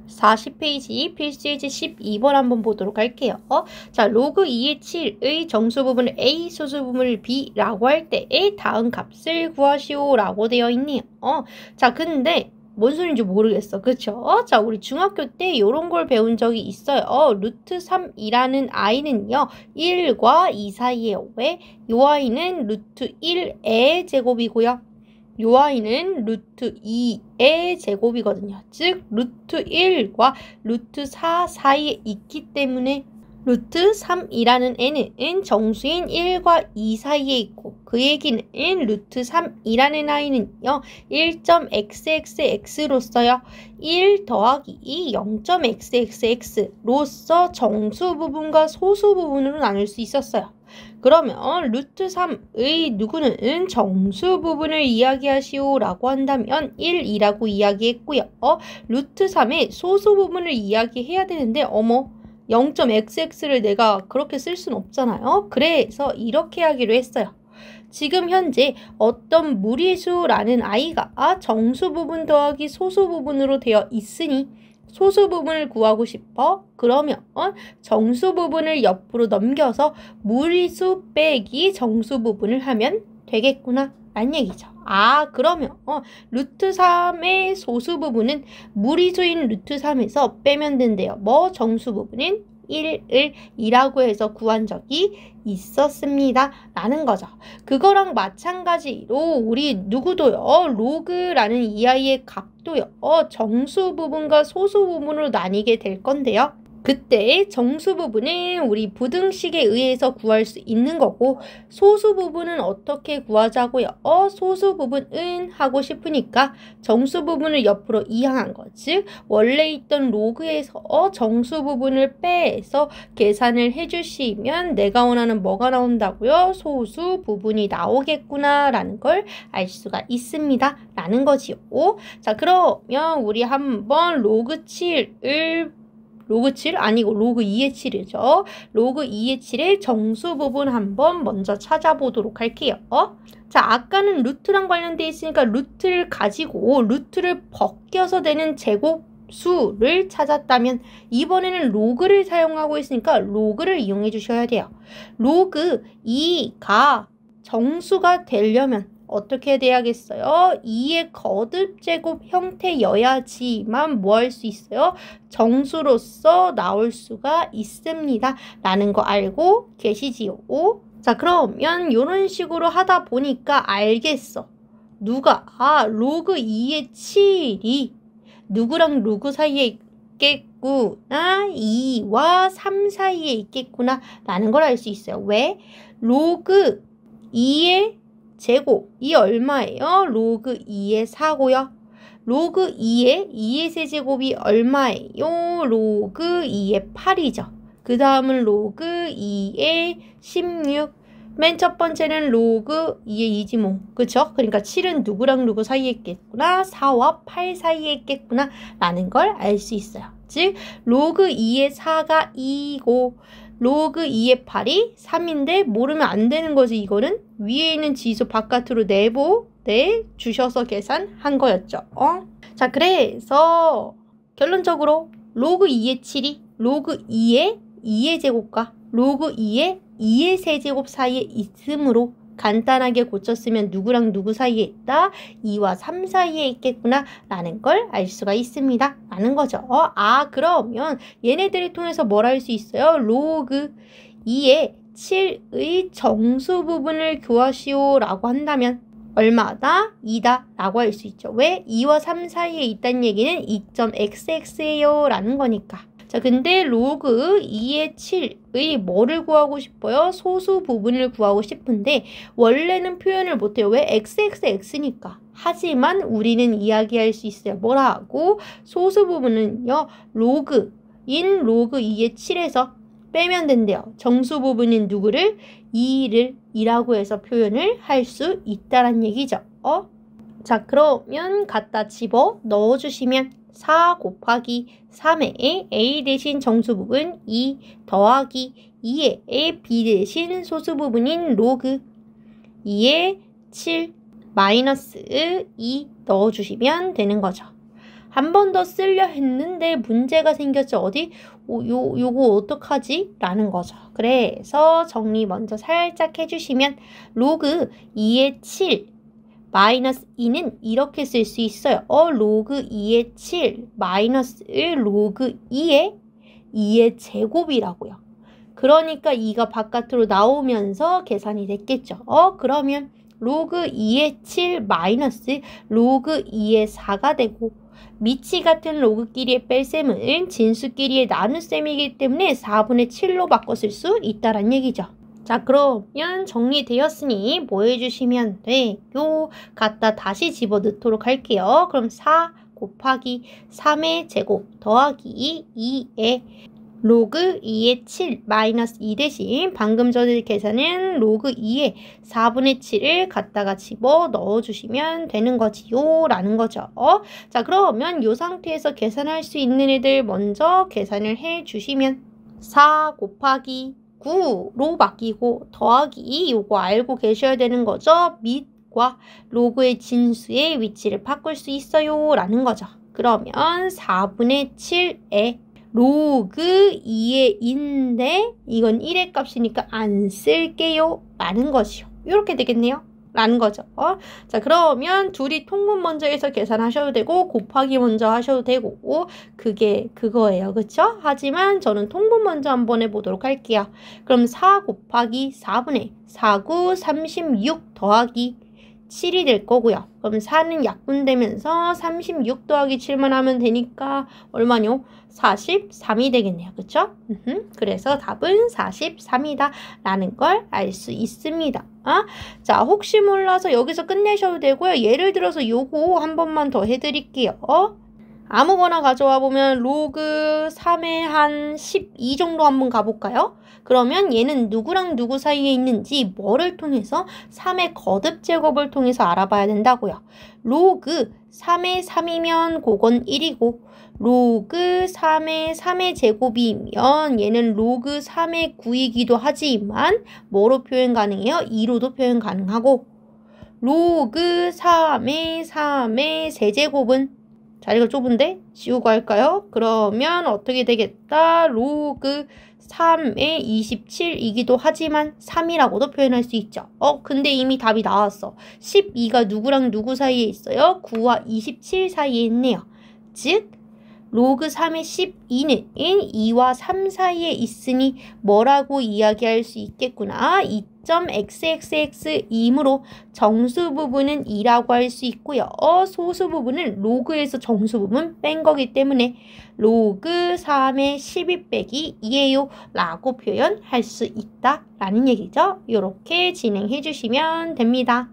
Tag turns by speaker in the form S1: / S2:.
S1: 40페이지 필수예제 12번 한번 보도록 할게요. 자, 로그 2의 7의 정수 부분을 A, 소수 부분을 B라고 할 때 다음 값을 구하시오 라고 되어 있네요. 자, 근데 뭔 소리인지 모르겠어. 그쵸? 자, 우리 중학교 때 이런 걸 배운 적이 있어요. 루트 3이라는 i는요, 1과 2 사이에요. 왜? 이 i는 루트 1의 제곱이고요. 요 i는 루트 2의 제곱이거든요. 즉 루트 1과 루트 4 사이에 있기 때문에 루트 3이라는 n은 정수인 1과 2 사이에 있고 그 얘기는 루트 3이라는 i는요 1.xxx로서요 1 더하기 0.xxx로서 정수 부분과 소수 부분으로 나눌 수 있었어요. 그러면 루트 3의 누구는 정수 부분을 이야기하시오 라고 한다면 1이라고 이야기했고요. 루트 3의 소수 부분을 이야기해야 되는데 0.xx를 내가 그렇게 쓸 수는 없잖아요. 그래서 이렇게 하기로 했어요. 지금 현재 어떤 무리수라는 i가 정수 부분 더하기 소수 부분으로 되어 있으니 소수 부분을 구하고 싶어? 그러면 정수 부분을 옆으로 넘겨서 무리수 빼기 정수 부분을 하면 되겠구나 라는 얘기죠. 그러면 루트 3의 소수 부분은 무리수인 루트 3에서 빼면 된대요. 정수 부분은 1을 2라고 해서 구한 적이 있었습니다. 라는 거죠. 그거랑 마찬가지로 우리 누구도요. 로그라는 이 아이의 값도요. 정수 부분과 소수 부분으로 나뉘게 될 건데요. 그때 정수 부분은 우리 부등식에 의해서 구할 수 있는 거고 소수 부분은 어떻게 구하자고요? 소수 부분은 하고 싶으니까 정수 부분을 옆으로 이항한 거. 즉 원래 있던 로그에서 정수 부분을 빼서 계산을 해주시면 내가 원하는 뭐가 나온다고요? 소수 부분이 나오겠구나 라는 걸 알 수가 있습니다. 라는 거지요. 자, 그러면 우리 한번 로그 7을 로그 7 아니고 로그 2의 7이죠. 로그 2의 7의 정수 부분 한번 먼저 찾아보도록 할게요. 자, 아까는 루트랑 관련돼 있으니까 루트를 가지고 루트를 벗겨서 되는 제곱수를 찾았다면 이번에는 로그를 사용하고 있으니까 로그를 이용해 주셔야 돼요. 로그 2가 정수가 되려면 어떻게 돼야겠어요? 2의 거듭 제곱 형태여야지만 뭐 할 수 있어요? 정수로서 나올 수가 있습니다. 라는 거 알고 계시지요? 자, 그러면 이런 식으로 하다 보니까 알겠어. 누가? 로그 2의 7이 누구랑 로그 사이에 있겠구나. 2와 3 사이에 있겠구나. 라는 걸 알 수 있어요. 왜? 로그 2의 제곱이 얼마예요? 로그 2의 4고요. 로그 2의 세제곱이 얼마예요? 로그 2의 8이죠. 그 다음은 로그 2의 16. 맨 첫 번째는 로그 2의 2지 뭐. 그쵸? 그러니까 7은 누구랑 누구 사이에 있겠구나. 4와 8 사이에 있겠구나. 라는 걸 알 수 있어요. 즉 로그 2의 4가 2고 로그 2의 8이 3인데 모르면 안 되는 거지. 이거는 위에 있는 지수 바깥으로 내주셔서 계산한 거였죠. 자, 그래서 결론적으로 로그 2의 7이 로그 2의 제곱과 로그 2의 세제곱 사이에 있으므로 간단하게 고쳤으면 누구랑 누구 사이에 있다? 2와 3 사이에 있겠구나 라는 걸 알 수가 있습니다. 라는 거죠. 그러면 얘네들을 통해서 뭘 할 수 있어요? 로그 2의 7의 정수 부분을 구하시오 라고 한다면 얼마다? 2다 라고 할 수 있죠. 왜? 2와 3 사이에 있다는 얘기는 2.xx예요 라는 거니까. 자, 근데 로그 2의 7의 뭐를 구하고 싶어요? 소수 부분을 구하고 싶은데 원래는 표현을 못해요. 왜? xxx니까. 하지만 우리는 이야기할 수 있어요. 뭐라고? 소수 부분은요. 로그인 로그 2의 7에서 빼면 된대요. 정수 부분인 누구를? 2라고 해서 표현을 할 수 있다란 얘기죠. 자, 그러면 갖다 집어 넣어주시면 4 곱하기 3의 a 대신 정수 부분 2 더하기 2의 b 대신 소수 부분인 로그 2의 7 마이너스 2 넣어주시면 되는 거죠. 한 번 더 쓰려 했는데 문제가 생겼죠. 어디? 요거 어떡하지? 라는 거죠. 그래서 정리 먼저 살짝 해주시면 로그 2의 7 마이너스 2는 이렇게 쓸 수 있어요. 로그 2의 7 마이너스 로그 2의 제곱이라고요. 그러니까 2가 바깥으로 나오면서 계산이 됐겠죠. 그러면 로그 2의 7 마이너스 로그 2의 4가 되고 미치 같은 로그끼리의 뺄셈은 진수끼리의 나눗셈이기 때문에 4분의 7로 바꿔 쓸 수 있다는 얘기죠. 자, 그러면 정리되었으니 뭐 해주시면 돼요? 갖다 다시 집어넣도록 할게요. 그럼 4 곱하기 3의 제곱 더하기 2의 로그 2의 7 마이너스 2 대신 방금 전에 계산은 로그 2의 4분의 7을 갖다가 집어 넣어주시면 되는 거지요 라는 거죠. 자, 그러면 이 상태에서 계산할 수 있는 애들 먼저 계산을 해주시면 4 곱하기 9로 바뀌고 더하기 요거 알고 계셔야 되는 거죠. 밑과 로그의 진수의 위치를 바꿀 수 있어요 라는 거죠. 그러면 4분의 7에 로그 2의 2인데 이건 1의 값이니까 안 쓸게요 라는 것이요. 이렇게 되겠네요. 라는 거죠. 자, 그러면 둘이 통분 먼저 해서 계산하셔도 되고 곱하기 먼저 하셔도 되고 그게 그거예요. 그쵸? 하지만 저는 통분 먼저 한번 해보도록 할게요. 그럼 4 곱하기 4분의 4, 9, 36 더하기 7이 될 거고요. 그럼 4는 약분되면서 36 더하기 7만 하면 되니까 얼마뇨? 43이 되겠네요. 그쵸? 그래서 답은 43이다 라는 걸 알 수 있습니다. 자, 혹시 몰라서 여기서 끝내셔도 되고요. 예를 들어서 요거 한 번만 더 해드릴게요. 아무거나 가져와 보면 로그 3의 한 12 정도 한번 가볼까요? 그러면 얘는 누구랑 누구 사이에 있는지 뭐를 통해서 3의 거듭 제곱을 통해서 알아봐야 된다고요. 로그 3의 3이면 그건 1이고 로그 3의 3의 제곱이면 얘는 로그 3의 9이기도 하지만 뭐로 표현 가능해요? 2로도 표현 가능하고 로그 3의 3의 세제곱은 자리가 좁은데 지우고 할까요? 그러면 어떻게 되겠다? 로그 3의 27이기도 하지만 3이라고도 표현할 수 있죠. 근데 이미 답이 나왔어. 12가 누구랑 누구 사이에 있어요? 9와 27 사이에 있네요. 즉 로그 3의 12는 2와 3 사이에 있으니 뭐라고 이야기할 수 있겠구나. 2.xxx이므로 정수 부분은 2라고 할 수 있고요. 소수 부분은 로그에서 정수 부분 뺀 거기 때문에 로그 3의 12 빼기 2예요 라고 표현할 수 있다 라는 얘기죠. 이렇게 진행해 주시면 됩니다.